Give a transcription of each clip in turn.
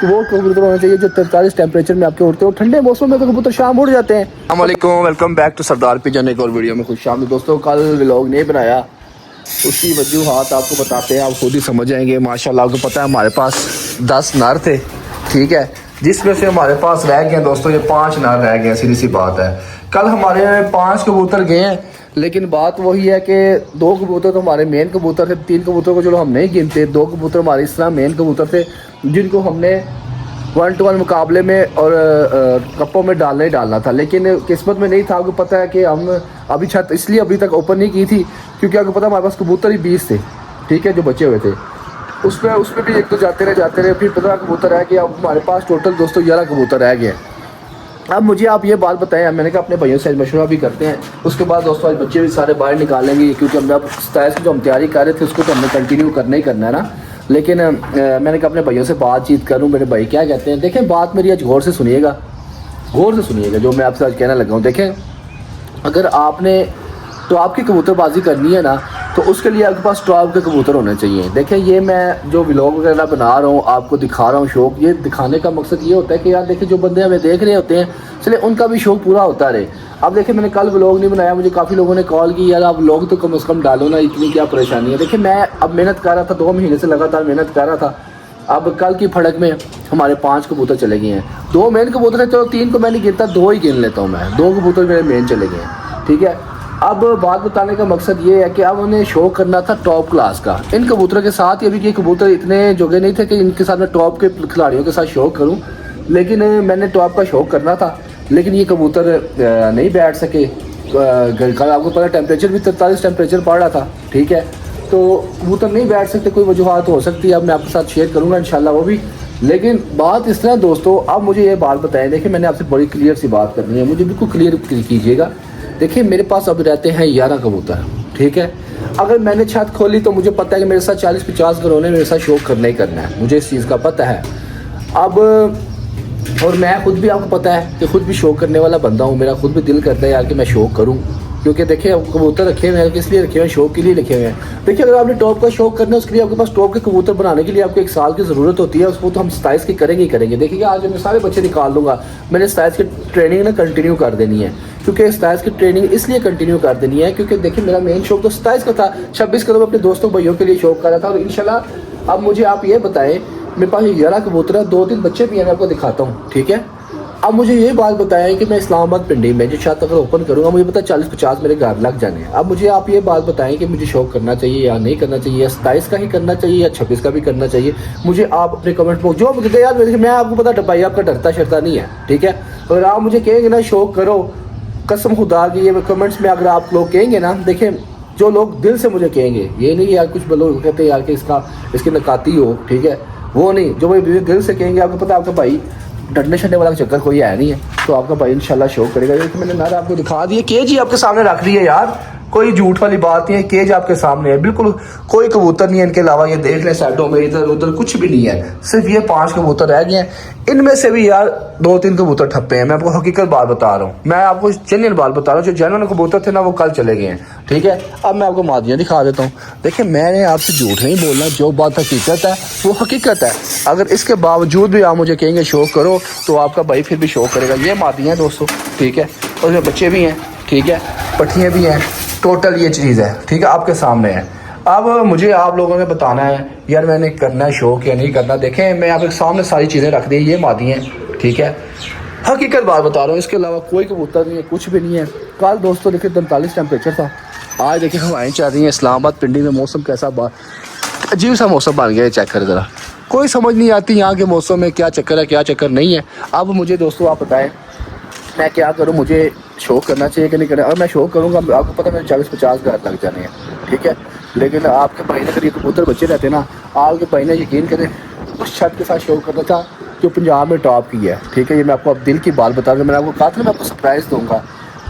वो कबूतर होना चाहिए जो 43 टेम्परेचर में आपके उड़ते हैं। ठंडे मौसम में तो कबूतर शाम उड़ जाते हैं। अस्सलाम वालेकुम, welcome back to Sardar pigeon, एक और वीडियो में खुश शाम। दोस्तों कल व्लॉग नहीं बनाया, उसकी वजूहात आपको बताते हैं, आप खुद ही समझ जाएंगे। माशाल्लाह आपको पता है हमारे पास 10 नर थे, ठीक है, जिसमें से हमारे पास रह गए दोस्तों ये 5 नर रह गए। सीधी सी बात है, कल हमारे 5 कबूतर गए हैं, लेकिन बात वही है कि 2 कबूतर तो हमारे मेन कबूतर थे। 3 कबूतर को चलो हम नहीं गिनते, 2 कबूतर हमारे इस तरह मेन कबूतर थे जिनको हमने 1-to-1 मुकाबले में और कप्पों में डालना था, लेकिन किस्मत में नहीं था। आपको पता है कि हम अभी छत इसलिए अभी तक ओपन नहीं की थी क्योंकि आपको पता हमारे पास कबूतर ही 20 थे, ठीक है, जो बचे हुए थे। उसमें भी एक तो जाते रहे, फिर 15 कबूतर रह गए। अब हमारे पास टोटल दोस्तों 11 कबूतर रह गए। अब मुझे आप ये बात बताएं, मैंने कहा अपने भाइयों से मशवरा भी करते हैं। उसके बाद दोस्तों आज बच्चे भी सारे बाहर निकालेंगे क्योंकि हमने अब 27 की जो हम तैयारी कर रहे थे उसको तो हमने कंटिन्यू करना ही करना है ना। लेकिन मैंने कहा अपने भाइयों से बातचीत करूं, मेरे भाई क्या कहते हैं। देखें बात मेरी आज गौर से सुनिएगा जो मैं आपसे आज कहना लगा हूँ। देखें अगर आपने तो आपकी कबूतरबाजी करनी है ना, तो उसके लिए आपके पास टॉप के कबूतर होने चाहिए। देखें ये मैं जो व्लॉग वगैरह बना रहा हूँ, आपको दिखा रहा हूँ, शौक ये दिखाने का मकसद ये होता है कि यार देखिए जो बंदे हमें देख रहे होते हैं, चले उनका भी शौक पूरा होता रहे। अब देखिए मैंने कल व्लॉग नहीं बनाया, मुझे काफ़ी लोगों ने कॉल की, यार आप व्लॉग तो कम से कम डालो ना, इतनी क्या परेशानी है। देखिए मैं अब मेहनत कर रहा था, 2 महीने से लगातार मेहनत कर रहा था। अब कल की फड़क में हमारे 5 कबूतर चले गए हैं। 2 मेन कबूतर हैं, तो 3 को मैं नहीं गिनता, 2 ही गिन लेता हूँ मैं। 2 कबूतर मेरे मेन चले गए हैं, ठीक है। अब बात बताने का मकसद ये है कि अब उन्हें शो करना था टॉप क्लास का इन कबूतरों के साथ। ये भी कि कबूतर इतने जोगे नहीं थे कि इनके साथ मैं टॉप के खिलाड़ियों के साथ शो करूं, लेकिन मैंने टॉप का शो करना था, लेकिन ये कबूतर नहीं बैठ सके। कल आपको पता टेम्परेचर भी 43 टेम्परेचर पड़ रहा था, ठीक है, तो कबूतर नहीं बैठ सकते। कोई वजूहत हो सकती है, अब मैं आपके साथ शेयर करूँगा इंशाल्लाह वो भी। लेकिन बात इस तरह दोस्तों, अब मुझे ये बात बताएं। देखिए मैंने आपसे बड़ी क्लियर सी बात करनी है, मुझे बिल्कुल क्लियर कीजिएगा। देखिए मेरे पास अब रहते हैं 11 कबूतर, ठीक है। अगर मैंने छत खोली तो मुझे पता है कि मेरे साथ 40-50 घरों ने मेरे साथ शौक करना ही करना है, मुझे इस चीज़ का पता है। अब और मैं खुद भी, आपको पता है कि खुद भी शौक करने वाला बंदा हूँ, मेरा खुद भी दिल करता है यार कि मैं शौक करूँ, क्योंकि देखिए कबूतर रखे हुए हैं, किस लिए रखे हुए हैं, शौक के लिए रखे हुए हैं। देखिए अगर आपने टॉप का शौक करना है, उसके लिए आपके पास टॉप के कबूतर बनाने के लिए आपको 1 साल की ज़रूरत होती है। उसको तो हम 27 की करेंगे ही करेंगे। देखिए आज मैं सारे बच्चे निकाल लूँगा, मैंने 27 की ट्रेनिंग ना कंटिन्यू कर देनी है, क्योंकि 27 की ट्रेनिंग इसलिए कंटिन्यू कर देनी है क्योंकि देखिए मेरा मेन शौक तो 27 का था। 26 का तो मैं अपने दोस्तों भाइयों के लिए शौक कर रहा था। और इंशाल्लाह अब मुझे आप ये बताएं, मेरे पास 11 कबूतर है, 2-3 बच्चे भी हैं, मैं आपको दिखाता हूँ, ठीक है। अब मुझे ये बात बताएं कि मैं इस्लामाबाद पिंडी में जो छत अगर ओपन करूँगा, मुझे पता 40-50 मेरे घर लग जाने हैं। अब मुझे आप ये बात बताएं कि मुझे शौक करना चाहिए या नहीं करना चाहिए, या 27 का ही करना चाहिए या 26 का भी करना चाहिए। मुझे आप अपने कमेंट बॉक्स जो मुझे यार, मैं आपको पता भाई आपका डरता शरता नहीं है, ठीक है। अगर आप मुझे कहेंगे ना शौक करो, कसम खुदा की ये कमेंट्स में अगर आप लोग कहेंगे ना, देखें जो लोग दिल से मुझे कहेंगे, ये नहीं यार कुछ लोग कहते हैं यार कि इसकी नकाती हो, ठीक है, वो नहीं, जो भाई दिल से कहेंगे, आपको पता है आपका भाई डरने शरने वाला चक्कर कोई है नहीं है, तो आपका भाई इंशाल्लाह शो करेगा। ये तो मैंने नारा आपको दिखा दिया, केज ही आपके सामने रख दी है यार, कोई झूठ वाली बात नहीं है, केज आपके सामने है, बिल्कुल कोई कबूतर नहीं है इनके अलावा। ये देख लें साइडों में इधर उधर कुछ भी नहीं है, सिर्फ ये 5 कबूतर रह गए हैं। इनमें से भी यार 2-3 कबूतर ठप्पे हैं, मैं आपको हकीकत बात बता रहा हूँ, मैं आपको जेन्युइन बात बता रहा हूँ। जो जेन्युइन कबूतर थे ना वो कल चले गए हैं, ठीक है। अब मैं आपको मादियाँ दिखा देता हूँ। देखिए मैंने आपसे झूठ नहीं बोलना, जो बात हकीकत है वो हकीकत है। अगर इसके बावजूद भी आप मुझे कहेंगे शौक करो, तो आपका भाई फिर भी शौक करेगा। ये मादियाँ हैं दोस्तों, ठीक है, और ये बच्चे भी हैं, ठीक है, पट्टियाँ भी हैं, टोटल ये चीज़ है, ठीक है, आपके सामने है। अब मुझे आप लोगों ने बताना है यार मैंने करना है शौक या नहीं करना। देखें मैं आपके सामने सारी चीज़ें रख दी, ये मादी हैं, ठीक है, हकीकत बात बता रहा हूँ, इसके अलावा कोई कबूतर नहीं है, कुछ भी नहीं है। कल दोस्तों देखिए 45 टेम्परेचर था, आज देखिए हवाएं चल रही हैं। इस्लामाबाद पिंडी में मौसम कैसा अजीब सा मौसम बन गया है, चेक करें ज़रा, कोई समझ नहीं आती यहाँ के मौसम में क्या चक्कर है क्या चक्कर नहीं है। अब मुझे दोस्तों आप बताएं मैं क्या करूं, मुझे शौक करना चाहिए कि नहीं करना। और मैं शौक करूंगा, आपको पता है मेरे 40-50 घर लग जाने हैं, ठीक है, लेकिन आपके भाई ने अगर ये कबूतर बच्चे रहते ना, आपके भाई ने यकीन करें उस छत के साथ शौक करना था जो पंजाब में टॉप की है, ठीक है। ये मैं आपको अब दिल की बात बता रहा हूँ, मैंने आपको कहा था मैं आपको सरप्राइज़ दूंगा,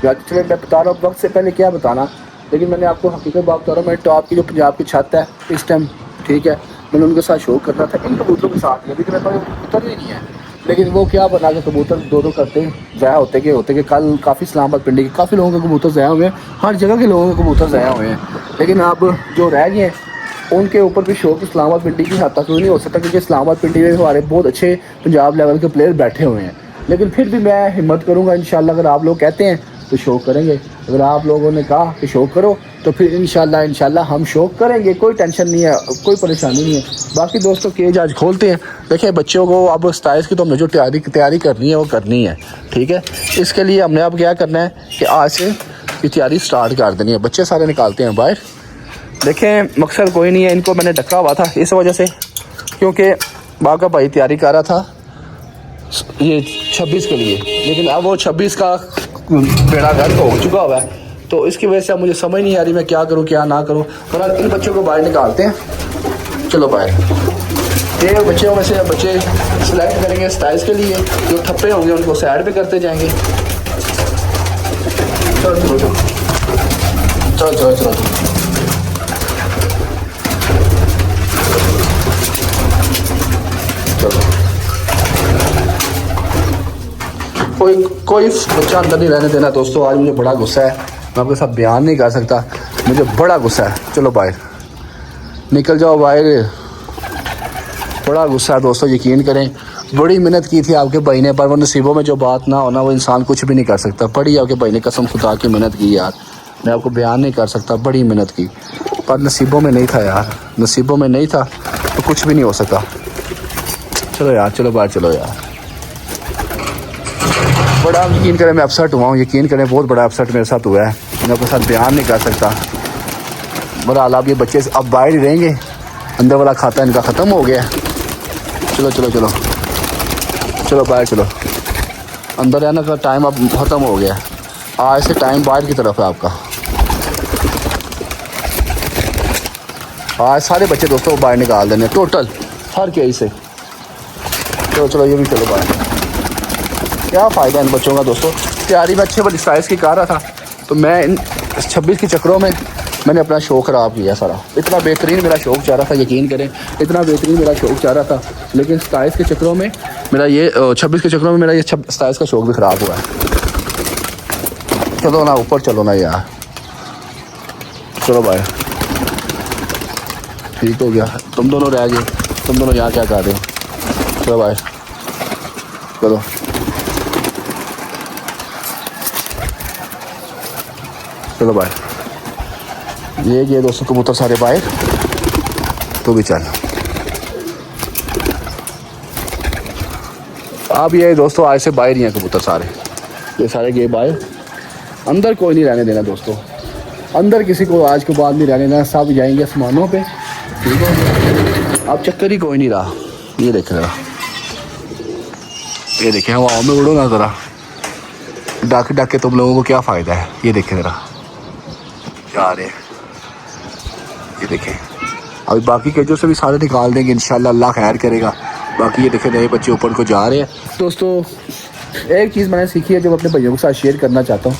चलो मैं बता रहा हूँ वक्त से पहले क्या बताना, लेकिन मैंने आपको हकीकत बात बता रहा हूँ। मेरे टॉप की जो पंजाब की छत है इस टाइम, ठीक है, मैंने उनके साथ शौक करना था इन कबूतरों के साथ, लेकिन मेरे पास कबूतर ही नहीं है। लेकिन वो क्या बना के कबूतर 2-2 करते हैं, ज़ाया होते के कल काफ़ी इस्लामाबाद पिंडी के काफ़ी लोगों के कबूतर ज़ाया हुए हैं, हर जगह के लोगों के कबूतर ज़ाया हुए हैं। लेकिन अब जो रह गए हैं उनके ऊपर भी शौक इस्लामाबाद पिंडी की हद तक नहीं हो सकता, क्योंकि इस्लामाबाद पिंडी में हमारे बहुत अच्छे पंजाब लेवल के प्लेयर बैठे हुए हैं। लेकिन फिर भी मैं हिम्मत करूँगा इंशाल्लाह, अगर आप लोग कहते हैं तो शौक करेंगे। अगर आप लोगों ने कहा कि शौक करो तो फिर इंशाल्लाह हम शौक करेंगे, कोई टेंशन नहीं है, कोई परेशानी नहीं है। बाकी दोस्तों केज आज खोलते हैं। देखिए बच्चों को अब 27 की तो हमने जो तैयारी करनी है वो करनी है, ठीक है। इसके लिए हमने अब क्या करना है कि आज से ये तैयारी स्टार्ट कर देनी है। बच्चे सारे निकालते हैं बाहर। देखें मकसद कोई नहीं है, इनको मैंने ढका हुआ था इस वजह से, क्योंकि बाका भाई तैयारी कर रहा था ये 26 के लिए, लेकिन अब वो 26 का बेड़ा गर्क हो चुका हुआ है। तो इसकी वजह से अब मुझे समझ नहीं आ रही मैं क्या करूं क्या ना करूं। पर इन बच्चों को बाहर निकालते हैं, चलो बाहर। ये बच्चों में से बच्चे सिलेक्ट करेंगे स्टाइल्स के लिए, जो ठप्पे होंगे उनको साइड पे करते जाएंगे। चलो चलो चलो चलो चलो चलो। कोई बच्चा अंदर नहीं रहने देना दोस्तों। आज मुझे बड़ा गुस्सा है, मैं आपके साथ बयान नहीं कर सकता, मुझे बड़ा गुस्सा है। चलो बाहर निकल जाओ बाहर, बड़ा गुस्सा है दोस्तों। यकीन करें बड़ी मेहनत की थी आपके भाई ने, पर वो नसीबों में जो बात ना होना वो इंसान कुछ भी नहीं कर सकता। बड़ी आपके भाई ने कसम खुदा की मेहनत की यार, मैं आपको बयान नहीं कर सकता, बड़ी मेहनत की, पर नसीबों में नहीं था यार, नसीबों में नहीं था तो कुछ भी नहीं हो सका। चलो यार चलो बाहर चलो यार। बड़ा यकीन करें मैं अपसेट हुआ हूँ, यकीन करें बहुत बड़ा अपसेट मेरे साथ हुआ है, मैं आपके साथ बयान नहीं कर सकता। बहरहाल आप ये बच्चे अब बाहर ही रहेंगे, अंदर वाला खाता इनका ख़त्म हो गया। चलो चलो चलो चलो बाहर चलो, अंदर रहने का टाइम अब ख़त्म हो गया। आज से टाइम बाहर की तरफ है आपका। आज सारे बच्चे दोस्तों को बाहर निकाल देने टोटल हर केस से। चलो चलो ये भी चलो बाहर। क्या फ़ायदा इन बच्चों का दोस्तों। तैयारी में अच्छे वाली साइज़ की कर रहा था, तो मैं इन 26 के चक्करों में मैंने अपना शौक़ ख़राब किया सारा। इतना बेहतरीन मेरा शौक़ चाह रहा था, यकीन करें इतना बेहतरीन मेरा शौक़ चाह रहा था, लेकिन 27 के चक्करों में मेरा ये 26 के चक्करों में मेरा ये 27 का शौक़ भी ख़राब हुआ है। चलो ना ऊपर चलो ना यार, चलो भाई ठीक हो गया। तुम दोनों रह गए, तुम दोनों यहाँ क्या कर रहे हो। चलो भाई चलो चलो भाई। ये दोस्तों कबूतर सारे बाहर, तो भी चल। अब ये दोस्तों आज से बाहर ही हैं कबूतर सारे, ये सारे गए बाहर। अंदर कोई नहीं रहने देना दोस्तों, अंदर किसी को आज के बाद नहीं रहने देना, सब जाएंगे आसमानों पे, ठीक है। अब चक्कर ही कोई नहीं रहा। ये देखें ज़रा, ये देखें हवाओं में उड़ो ना ज़रा, डाक डाक के तुम लोगों को क्या फ़ायदा है। ये देखें ज़रा जा रहे हैं, ये देखें। अभी बाकी केजों से भी सारे निकाल देंगे इंशाल्लाह, अल्लाह खैर करेगा। बाकी ये देखें नए बच्चे ऊपर को जा रहे हैं। दोस्तों एक चीज़ मैंने सीखी है जो मैं अपने भाइयों के साथ शेयर करना चाहता हूँ।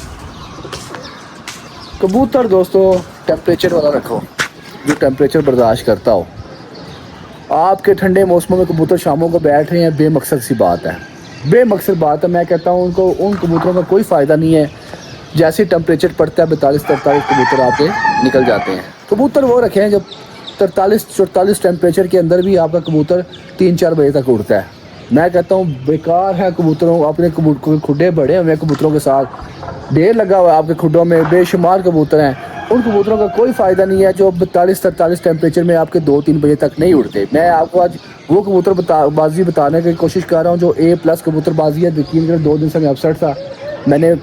कबूतर दोस्तों टेम्परेचर वाला रखो, जो टेम्परेचर बर्दाश्त करता हो। आपके ठंडे मौसमों में कबूतर शामों को बैठ रहे हैं, बेमकसद सी बात है, बेमकसद बात है। मैं कहता हूँ उनको, उन कबूतरों का कोई फ़ायदा नहीं है। जैसे टेम्परेचर पड़ता है 42-43 कबूतर आके निकल जाते हैं। कबूतर वो रखे हैं जब 43-44 टेम्परेचर के अंदर भी आपका कबूतर 3-4 बजे तक उड़ता है। मैं कहता हूँ बेकार है कबूतरों, अपने खुड्डे बड़े हुए कबूतरों के साथ, ढेर लगा हुआ है आपके खुड्डों में, बेशुमार कबूतर हैं। उन कबूतरों का कोई फ़ायदा नहीं है जो 42-43 टेम्परेचर में आपके 2-3 बजे तक नहीं उड़ते। मैं आपको आज वो कबूतर बाजी बताने की कोशिश कर रहा हूँ जो A+ कबूतरबाजी है। यकीन करें 2 दिन से मैं अपसेट था, मैंने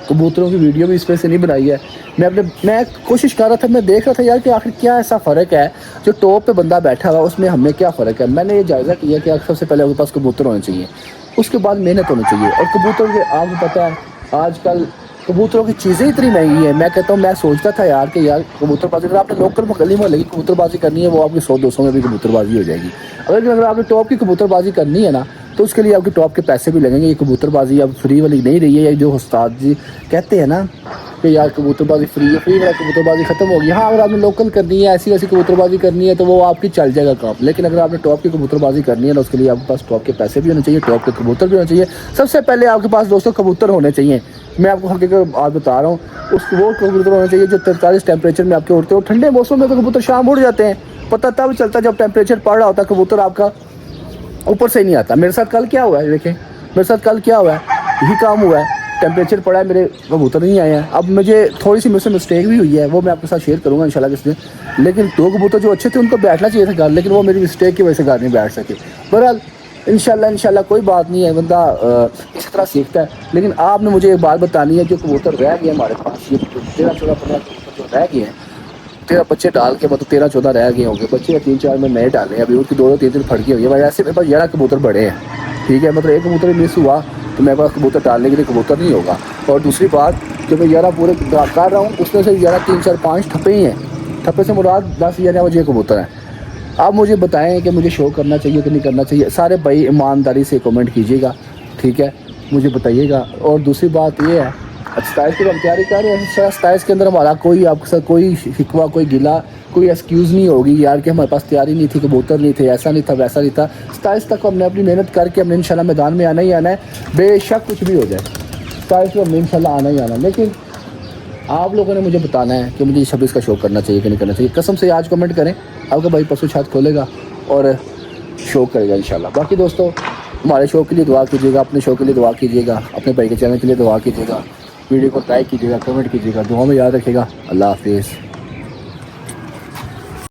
कबूतरों की वीडियो भी इस पर से नहीं बनाई है। मैं कोशिश कर रहा था, मैं देख रहा था यार कि आखिर क्या ऐसा फ़र्क है जो टॉप पे बंदा बैठा हुआ उसमें हमें क्या फ़र्क है। मैंने ये जायज़ा किया कि सबसे पहले आपके पास कबूतर होने चाहिए, उसके बाद मेहनत होनी चाहिए। और कबूतर के आपको पता है आजकल कबूतरों की चीज़ें इतनी महंगी है। मैं कहता हूँ, मैं सोचता था यार कि यार कबूतरबाजी अगर आपने लोकल गली मोहल्ले की कबूतरबाजी करनी है, वो आपकी 100-200 में भी कबूतरबाजी हो जाएगी। अगर आपने टॉप की कबूतरबाजी करनी है ना, तो उसके लिए आपके टॉप के पैसे भी लगेंगे। ये कबूतरबाजी अब फ्री वाली नहीं रही है, जो उस्ताद जी कहते हैं ना कि यार कबूतरबाजी फ्री है, फ्री वाला कबूतरबाजी खत्म होगी। हाँ, अगर आपने लोकल करनी है, ऐसी वैसी कबूतरबाजी करनी है तो वो आपकी चल जाएगा काम। लेकिन अगर आपने टॉप की कबूतरबाजी करनी है ना, उसके लिए आपके पास टॉप के पैसे भी होने चाहिए, टॉप के कबूतर भी होने चाहिए। सबसे पहले आपके पास दोस्तों कबूतर होने चाहिए। मैं आपको हकीकत बात बता रहा हूँ, वो कबूतर होने चाहिए जो 43 टेम्परेचर में आपके उड़ते हो। ठंडे मौसम में तो कबूतर शाम उड़ जाते हैं, पता तब चलता जब टेम्परेचर पड़ रहा होता, कबूतर आपका ऊपर से ही नहीं आता। मेरे साथ कल क्या हुआ है, देखें मेरे साथ कल क्या हुआ है, यही काम हुआ है। टेम्परेचर पड़ा है, मेरे कबूतर नहीं आए हैं। अब मुझे थोड़ी सी मुझसे मिस्टेक भी हुई है, वो मैं आपके साथ शेयर करूँगा इंशाल्लाह किसी दिन। लेकिन 2 कबूतर जो अच्छे थे उनको बैठना चाहिए था घर, लेकिन वो मेरी मिस्टेक की वजह से घर नहीं बैठ सके। बहरहाल इंशाल्लाह कोई बात नहीं है, बंदा इसी तरह सीखता है। लेकिन आपने मुझे एक बात बतानी है, जो कबूतर रह गए हमारे पास, ये 13-14-15 कबूतर जो रह गए हैं, 13 बच्चे डाल के, मतलब 13-14 रह गए होंगे बच्चे, 3-4 में नए डाले हैं। अभी उनकी 2-3 फटकी हुई है। वैसे मेरे पास 11 कबूतर बड़े हैं, ठीक है। मतलब एक कबूतर मिस हुआ तो मेरे पास कबूतर डालने के लिए कबूतर नहीं होगा। और दूसरी बात, जो मैं 11 पूरे कर रहा हूँ उसमें से 11 3 4 5 ठप्पे ही हैं। ठप्पे से मुराद 10-11 बजे कबूतर हैं। आप मुझे बताएं कि मुझे शो करना चाहिए कि नहीं करना चाहिए। सारे भाई ईमानदारी से कमेंट कीजिएगा, ठीक है, मुझे बताइएगा। और दूसरी बात ये है, 27 की हम तैयारी कर रहे हैं। 27 के अंदर हमारा कोई आपके साथ कोई शिकवा, कोई गिला, कोई एक्सक्यूज़ नहीं होगी यार कि हमारे पास तैयारी नहीं थी, कबूतर नहीं थे, ऐसा नहीं था, वैसा नहीं था। 27 तक हमने अपनी मेहनत करके हमने इंशाल्लाह मैदान में आना ही आना है, बेशक कुछ भी हो जाए। 27 को हमने इंशाल्लाह आना ही आना है। लेकिन आप लोगों ने मुझे बताना है कि मुझे 26 का शो करना चाहिए कि नहीं करना चाहिए। कसम से आज कमेंट करें, आपका भाई परसों छत खोलेगा और शो करेगा इंशाल्लाह। बाकी दोस्तों, हमारे शो के लिए दुआ कीजिएगा, अपने शो के लिए दुआ कीजिएगा, अपने भाई के चैनल के लिए दुआ कीजिएगा, वीडियो को लाइक कीजिएगा, कमेंट कीजिएगा, दुआ में याद रखिएगा। अल्लाह हाफिज़।